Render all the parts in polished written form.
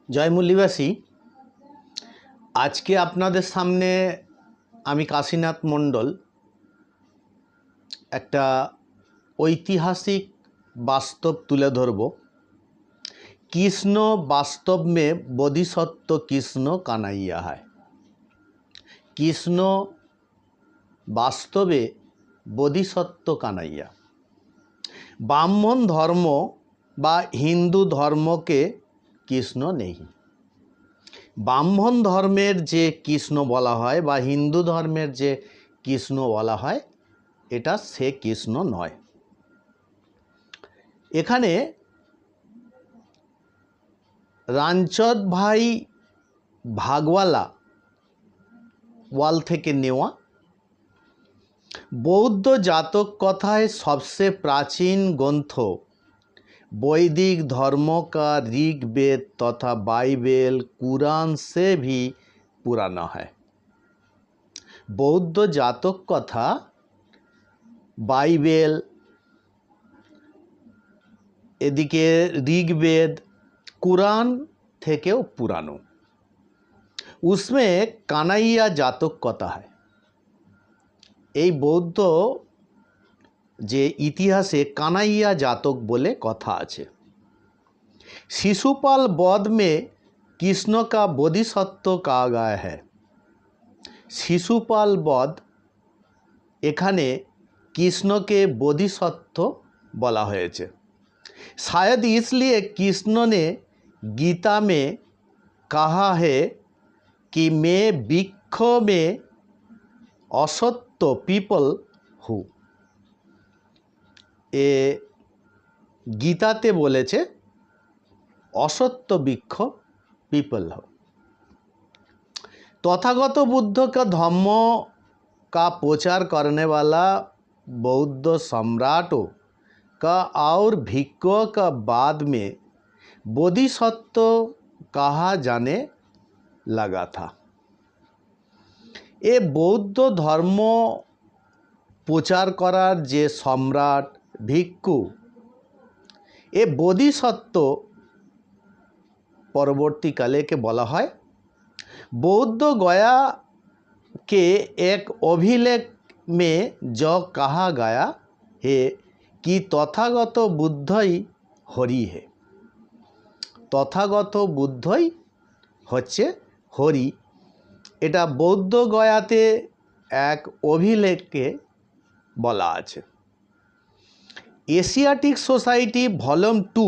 জয়মূল্যবাসী, আজকে আপনাদের সামনে আমি কাশীনাথ মণ্ডল একটা ঐতিহাসিক বাস্তব তুলে ধরব। কৃষ্ণ বাস্তব में बोधिसत्व কৃষ্ণ কানাইয়া হয়। কৃষ্ণ বাস্তবে बोधिसत्व কানাইয়া। ব্রাহ্মণ ধর্ম বা হিন্দু ধর্মকে কৃষ্ণ নেই। ব্রাহ্মণ ধর্মের যে কৃষ্ণ বলা হয় বা হিন্দু ধর্মের যে কৃষ্ণ বলা হয়, এটা সে কৃষ্ণ নয়। এখানে রামচঁদ ভাই ভাগওয়ালা ওয়াল থেকে নেওয়া বৌদ্ধ জাতক কথায় सबसे प्राचीन ग्रंथ वैदिक धर्म का ऋग्वेद तथा बाइबल कुरान से भी पुराना है। बौद्ध जातक कथा बाइबल एदिके ऋग्वेद कुरान থেকেও पुरानो। उसमें कानाइया जातक कथा है। এই বৌদ্ধ যে ইতিহাসে কানাইয়া জাতক বলে কথা আছে। शिशुपाल वध में कृष्ण का बोधिसत्व कहा गया है। शिशुपाल वध এখানে কৃষ্ণকে बोधिसत्व বলা হয়েছে। शायद इसलिए कृष्ण ने गीता में कहा है कि मैं वृक्ष में असत्य पीपल हूँ। এ গীতাতে বলেছে असत्य वृक्ष पीपल हो। तथागत बुद्ध का धम्म का प्रचार करने वाला बौद्ध सम्राटों का और भिक्षुओं का बाद में बोधिसत्व कहा जाने लगा था। ये बौद्ध धर्म प्रचार करार जे सम्राट भिक्षु ए बोधिसत्व परवर्तीकाले के बला है। बौद्ध गया के एक अभिलेख में जो कहा गया है कि तथागत बुद्ध ही हरि है। तथागत बुद्ध ही হচ্ছে হরি। এটা বৌদ্ধ গয়াতে এক অভিলেখে বলা আছে। Asiatic society volume 2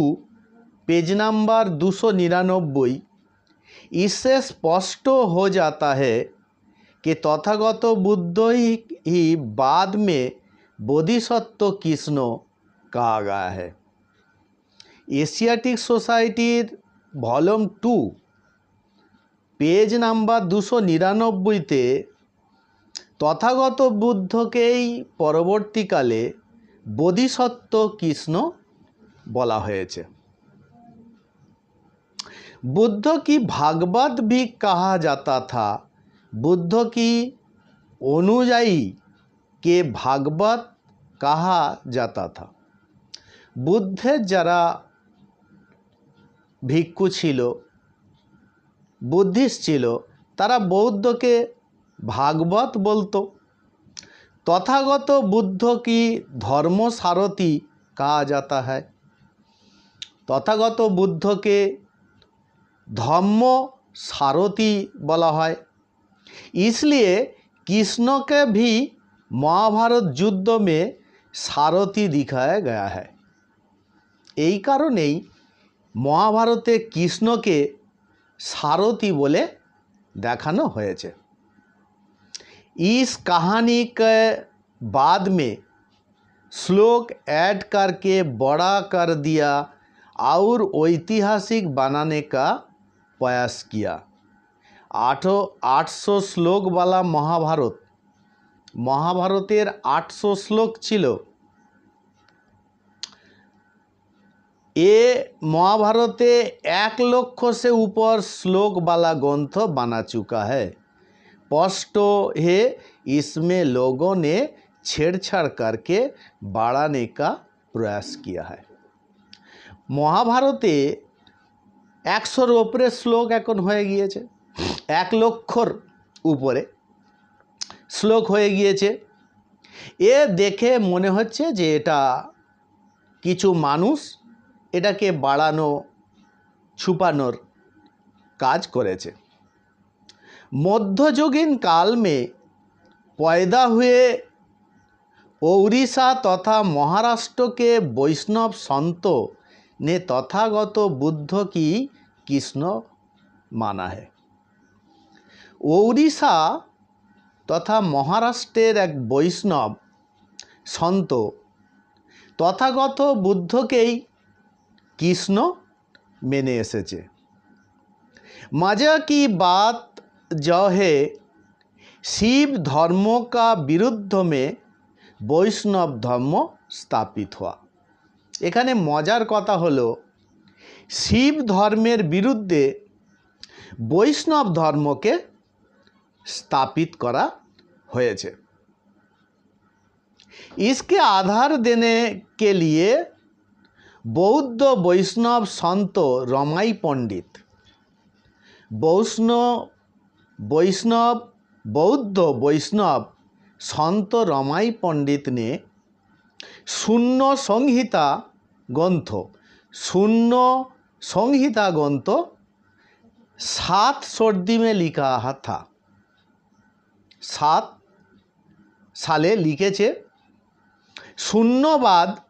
page number 299 इससे स्पष्ट हो जाता है कि तथागत बुद्ध ही बाद में बोधिसत्व कृष्ण कहा गया है। एशियाटिक सोसाइटीर volume 2 page number 299 Tathagata Buddha के परवर्तीकाले बोधिसत्व कृष्ण बला হয়েছে। बुद्ध की भागवत भी कहा जाता था। बुद्ध की अनुयायी के भागवत कहा जाता था। बुद्धेर যারা ভিক্ষু ছিল, বুদ্ধিস্ট ছিল, তারা বৌদ্ধকে ভাগবত বলতো। तथागत बुद्ध की धर्म सारथी कहा जाता है। तथागत बुद्ध के धर्म सारथी बोला है। इसलिए कृष्ण के भी महाभारत युद्ध में सारथी दिखाया गया है। এই কারণেই মহাভারতে কৃষ্ণকে সারথি বলে দেখানো হয়েছে। इस कहानी के बाद में श्लोक ऐड करके बड़ा कर दिया और ऐतिहासिक बनाने का प्रयास किया। 800 श्लोक वाला महाभारतेर 800 श्लोक छिलो। ये महाभारते 1 लक्ष से ऊपर श्लोक वाला ग्रंथ बना चुका है। स्पष्ट है इसमें लोगों ने छेड़छाड़ करके बढ़ाने का प्रयास किया है। महाभारते 100-র ওপরে শ্লোক এখন হয়ে গিয়েছে, 1 লক্ষর উপরে শ্লোক হয়ে গিয়েছে। এ দেখে মনে হচ্ছে যে এটা কিছু মানুষ এটাকে বাড়ানো छुपानोर काज करेছে। मध्ययुगीन काल में पैदा हुए ओडिशा तथा महाराष्ट्र के वैष्णव संतों ने तथागत बुद्ध की कृष्ण माना है। ओडिशा तथा महाराष्ट्रेर एक वैष्णव संत तथागत बुद्ध के कृष्ण मेने एसेছে। मजा की बात जो है शिव धर्म का विरुद्ध में वैष्णव धर्म स्थापित हुआ। एखाने मजार कथा हलो शिव धर्मेर विरुद्धे वैष्णव धर्म के स्थापित करा হয়েছে। इसके आधार देने के लिए बौद्ध वैष्णव संत रमाई पंडित बौद्ध वैष्णव संत रमाई पंडित ने शून्य संहिता ग्रंथ 7 सर्दी में लिखा था। 7 साले लिखेছে शून्यवाद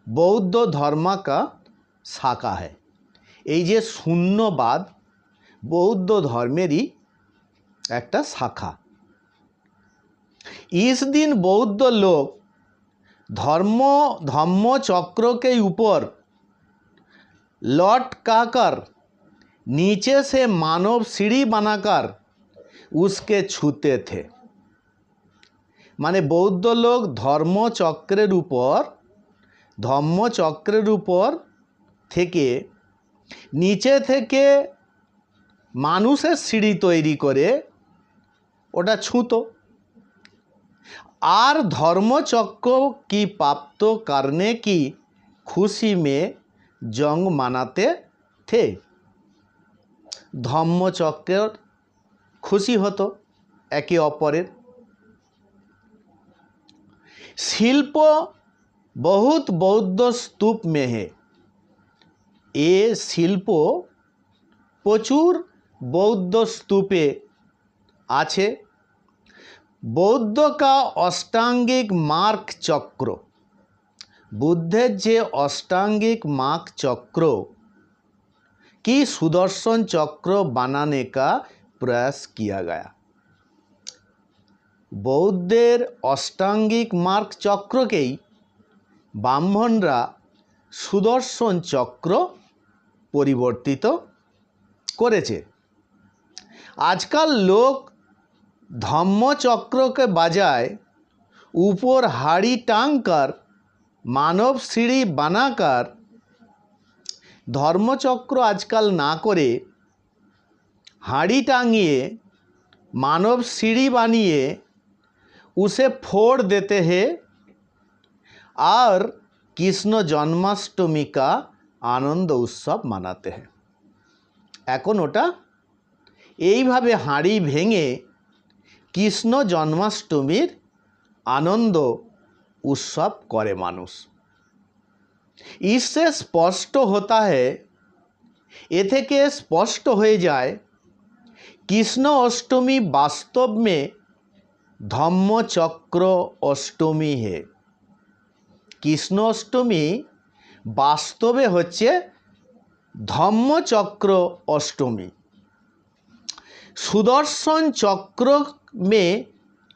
बौद्ध धर्म का शाखा है। এই যে শূন্যবাদ बौद्ध धर्मेर ही एक शाखा। इस दिन बौद्ध लोग धम्म चक्र के ऊपर लटकाकर नीचे से मानव सीढ़ी बनाकर उसके छूते थे। माने बौद्ध लोग धर्मचक्रेर ऊपर থেকে नीचे থেকে মানুষের सीढ़ी तैरी करे ওটা छूतो और धर्मचक्र की प्राप्त करने की खुशी में जंग मनाते थे। धर्मचक्र खुशी होतो एके अपरेर। शिल्प बहुत बौद्ध स्तूप में है। ये शिल्प प्रचुर बौद्ध स्तूपे आछे। बौद्ध का अष्टांगिक मार्ग चक्र बुद्धेर जे अष्टांगिक मार्ग चक्र की सुदर्शन चक्र बनाने का प्रयास किया गया। बौद्धेर अष्टांगिक मार्ग चक्र के ब्राह्मणरा सुदर्शन चक्र परिवर्तित करेছে। आजकल लोग धम्मचक्र के बजाय ऊपर हाड़ी टांग कर मानव सीढ़ी बनाकर धर्मचक्र आजकल ना करे हाड़ी टांगिए मानव सीढ़ी बानिए उसे फोड़ देते हैं और कृष्ण जन्माष्टमी का आनंद उत्सव मनाते हैं। এখন ওটা এইভাবে হাঁড়ি ভেঙে কৃষ্ণ জন্মাষ্টমীর आनंद उत्सव करे मानुष। इससे स्पष्ट होता है ए থেকে स्पष्ट हो जाए कृष्ण अष्टमी वास्तव में धम्मचक्र अष्टमी है। कृष्ण अष्टमी वास्तवे होच्छे धम्मचक्र अष्टमी। सुदर्शन चक्र में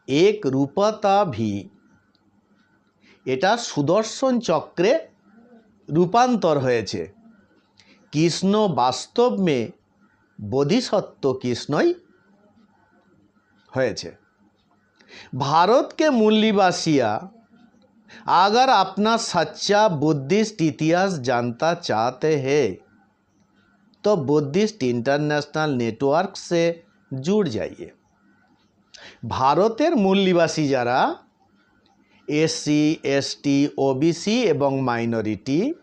एक रूपता भी एटा सुदर्शन चक्रे रूपान्तर होयेछे। कृष्ण वास्तव में बोधिसत्व कृष्णई होयेछे। भारत के मूल निवासिया अगर अपना सच्चा बुद्धिस्ट इतिहास जानना चाहते हैं तो बुद्धिस्ट इंटरनेशनल नेटवर्क से जुड़ जाइए। भारतेर मूल निवासी जारा एससी एसटी ओबीसी एवं माइनरिटी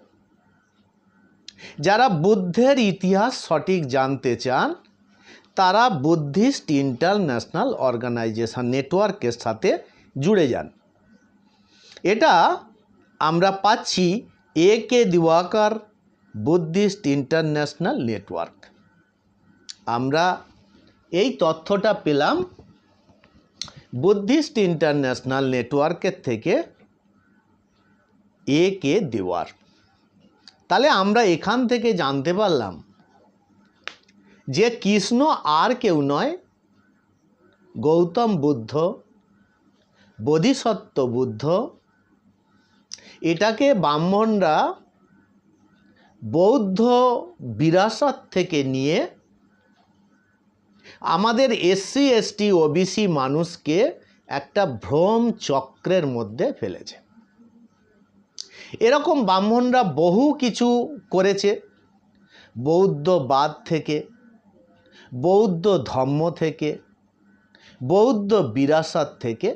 যারা বুদ্ধের ইতিহাস সঠিক জানতে চান তারা বুদ্ধিস্ট ইন্টারন্যাশনাল অর্গানাইজেশন নেটওয়ার্কের সাথে জুড়ে যান। এটা আমরা পাচ্ছি A K. Diwakar Buddhist international network. আমরা এই তথ্যটা পেলাম বুদ্ধিস্ট ইন্টারন্যাশনাল নেটওয়ার্কের থেকে এ.কে. দেওয়ার। তাহলে আমরা এখান থেকে জানতে পারলাম যে কৃষ্ণ আর কেউ নয়, গৌতম বুদ্ধ, বোধিসত্ত্ব বুদ্ধ। এটাকে ব্রাহ্মণরা বৌদ্ধ বিরাসত থেকে নিয়ে আমাদের এসসি এসটি ওবিসি মানুষকে একটা ভ্রম চক্রের মধ্যে ফেলেছে। এরকম ব্রাহ্মণরা বহু কিছু করেছে, বৌদ্ধবাদ থেকে, বৌদ্ধ ধর্ম থেকে, বৌদ্ধ বিরাসত থেকে।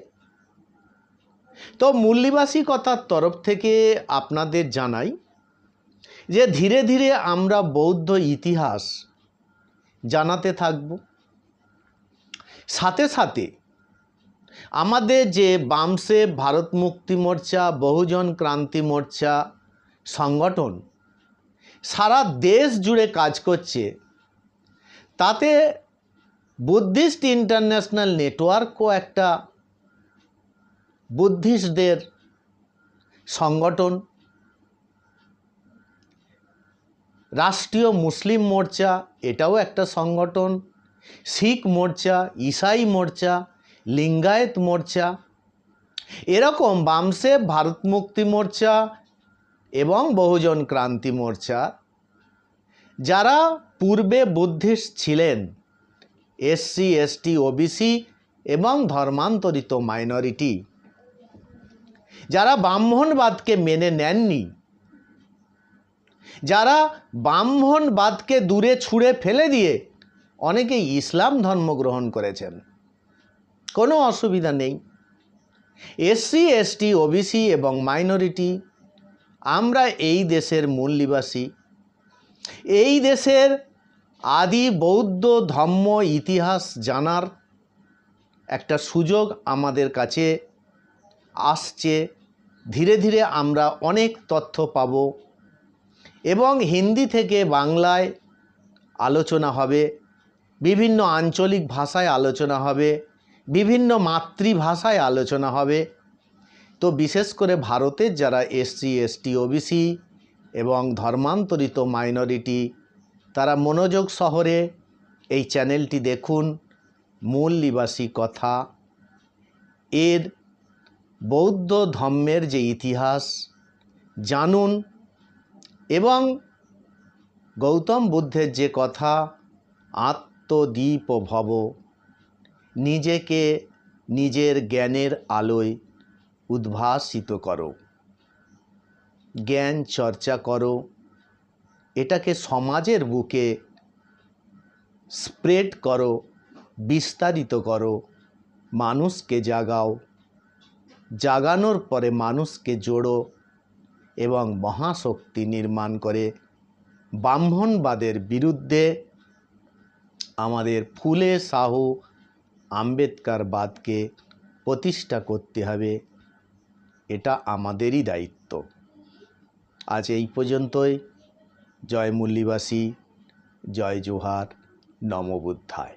তো মূল্যবাসিকতার তরফ থেকে আপনাদের জানাই যে ধীরে ধীরে আমরা বৌদ্ধ ইতিহাস জানাতে থাকব। সাথে সাথে আমাদের যে বামসেব, ভারত মুক্তি মোর্চা, বহুজন ক্রান্তি মোর্চা সংগঠন সারা দেশ জুড়ে কাজ করছে, তাতে বুদ্ধিস্ট ইন্টারন্যাশনাল নেটওয়ার্কও একটা বুদ্ধিস্টদের সংগঠন। রাষ্ট্রীয় মুসলিম মোর্চা এটাও একটা সংগঠন, শিখ মোর্চা, ইসাই মোর্চা, লিঙ্গায়েত মোর্চা, এরকম বামসেব, ভারত মুক্তি মোর্চা এবং বহুজন ক্রান্তি মোর্চা যারা পূর্বে বুদ্ধিস্ট ছিলেন, এসসি এসটি ওবিসি এবং ধর্মান্তরিত মাইনরিটি, যারা ব্রাহ্মণবাদকে মেনে নেননি, যারা ব্রাহ্মণবাদকে দূরে ছুঁড়ে ফেলে দিয়ে অনেকেই ইসলাম ধর্ম গ্রহণ করেছেন, কোনো অসুবিধা নেই। এসসি এসটি ওবিসি এবং মাইনরিটি আমরা এই দেশের মূল নিবাসী। এই দেশের আদি বৌদ্ধ ধর্ম ইতিহাস জানার একটা সুযোগ আমাদের কাছে আসছে। ধীরে ধীরে আমরা অনেক তথ্য পাব এবং হিন্দি থেকে বাংলায় আলোচনা হবে, বিভিন্ন আঞ্চলিক ভাষায় আলোচনা হবে, বিভিন্ন মাতৃভাষায় আলোচনা হবে। তো বিশেষ করে ভারতের যারা এসসি এসটি ওবিসি এবং ধর্মান্তরিত মাইনরিটি তারা মনোযোগ সহরে এই চ্যানেলটি দেখুন, মূল নিবাসী কথা। এর বৌদ্ধ ধর্মের যে ইতিহাস জানুন এবং গৌতম বুদ্ধের যে কথা, আত্মদীপ ভব, নিজেকে নিজের জ্ঞানের আলোয় উদ্ভাসিত করো, জ্ঞান চর্চা করো, এটাকে সমাজের বুকে স্প্রেড করো, বিস্তারিত করো, মানুষকে জাগাও, জাগানোর পরে মানুষকে জোড়ো এবং মহাশক্তি নির্মাণ করে ব্রাহ্মণবাদের বিরুদ্ধে আমাদের ফুলে সাহু আম্বেদকরবাদকে প্রতিষ্ঠা করতে হবে। এটা আমাদেরই দায়িত্ব। আজ এই পর্যন্তই। জয় মূল্যবাসী, জয় জোহার, নমো বুদ্ধায়।